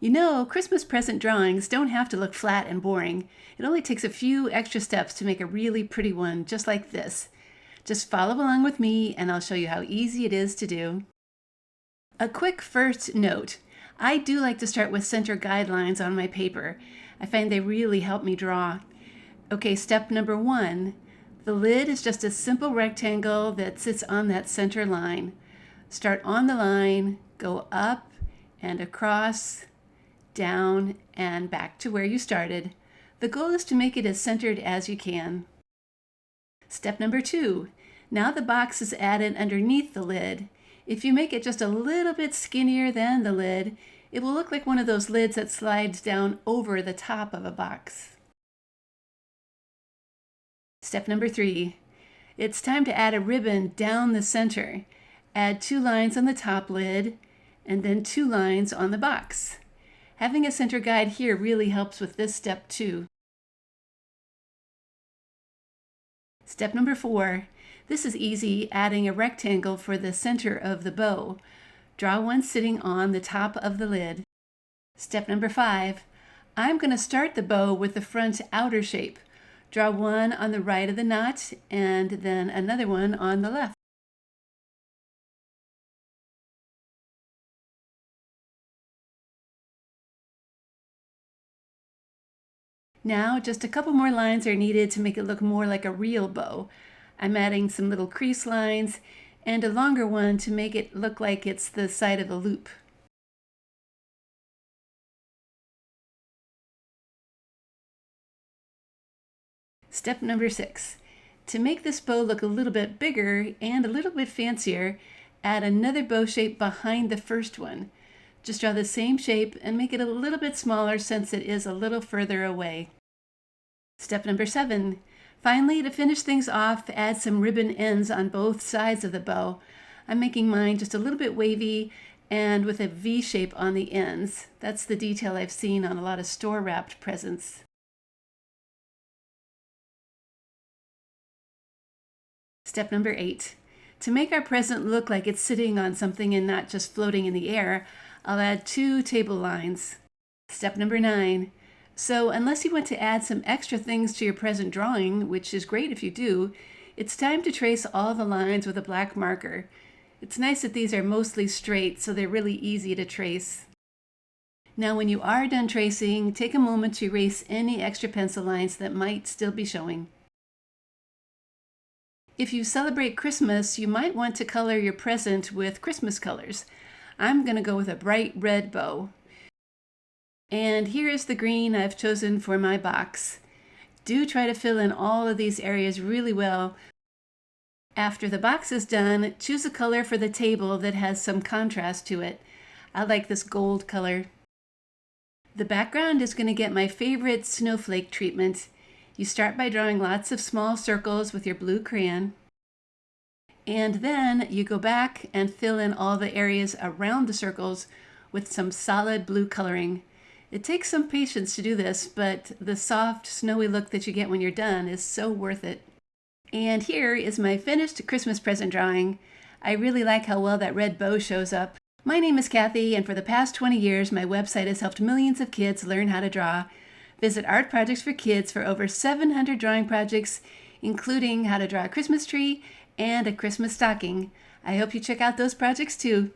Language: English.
You know, Christmas present drawings don't have to look flat and boring. It only takes a few extra steps to make a really pretty one, just like this. Just follow along with me and I'll show you how easy it is to do. A quick first note. I do like to start with center guidelines on my paper. I find they really help me draw. Okay, step number 1. The lid is just a simple rectangle that sits on that center line. Start on the line, go up and across, down and back to where you started. The goal is to make it as centered as you can. Step number 2. Now the box is added underneath the lid. If you make it just a little bit skinnier than the lid, it will look like one of those lids that slides down over the top of a box. Step number 3. It's time to add a ribbon down the center. Add 2 lines on the top lid and then 2 lines on the box. Having a center guide here really helps with this step too. Step number 4. This is easy, adding a rectangle for the center of the bow. Draw one sitting on the top of the lid. Step number 5. I'm going to start the bow with the front outer shape. Draw one on the right of the knot and then another one on the left. Now just a couple more lines are needed to make it look more like a real bow. I'm adding some little crease lines and a longer one to make it look like it's the side of a loop. Step number 6. To make this bow look a little bit bigger and a little bit fancier, add another bow shape behind the first one. Just draw the same shape and make it a little bit smaller since it is a little further away. Step number 7. Finally, to finish things off, add some ribbon ends on both sides of the bow. I'm making mine just a little bit wavy and with a V shape on the ends. That's the detail I've seen on a lot of store-wrapped presents. Step number 8. To make our present look like it's sitting on something and not just floating in the air, I'll add 2 table lines. Step number 9. So unless you want to add some extra things to your present drawing, which is great if you do, it's time to trace all the lines with a black marker. It's nice that these are mostly straight, so they're really easy to trace. Now when you are done tracing, take a moment to erase any extra pencil lines that might still be showing. If you celebrate Christmas, you might want to color your present with Christmas colors. I'm going to go with a bright red bow. And here is the green I've chosen for my box. Do try to fill in all of these areas really well. After the box is done, choose a color for the table that has some contrast to it. I like this gold color. The background is going to get my favorite snowflake treatment. You start by drawing lots of small circles with your blue crayon. And then you go back and fill in all the areas around the circles with some solid blue coloring. It takes some patience to do this, but the soft, snowy look that you get when you're done is so worth it. And here is my finished Christmas present drawing. I really like how well that red bow shows up. My name is Kathy, and for the past 20 years, my website has helped millions of kids learn how to draw. Visit Art Projects for Kids for over 700 drawing projects, including how to draw a Christmas tree and a Christmas stocking. I hope you check out those projects too.